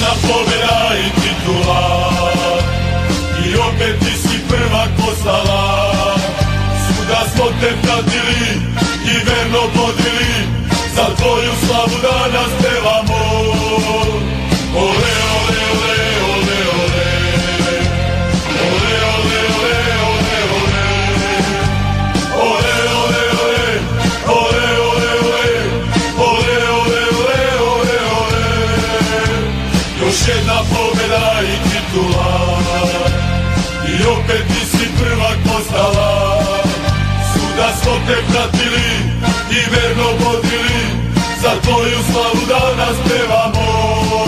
jedna pobjeda i titular, i opet ti si prvak postala. Svuda smo te pratili i verno vodili, za tvoju slavu danas pevamo. Ole, ole, ole, ole, ole, ole, ole, ole, ole, ole, ole, ole, ole, ole, ole, ole. Još jedna pobjeda i titular, i opet ti si prvak postala. Svuda smo te pratili i verno vodili, za tvoju slavu danas pevamo.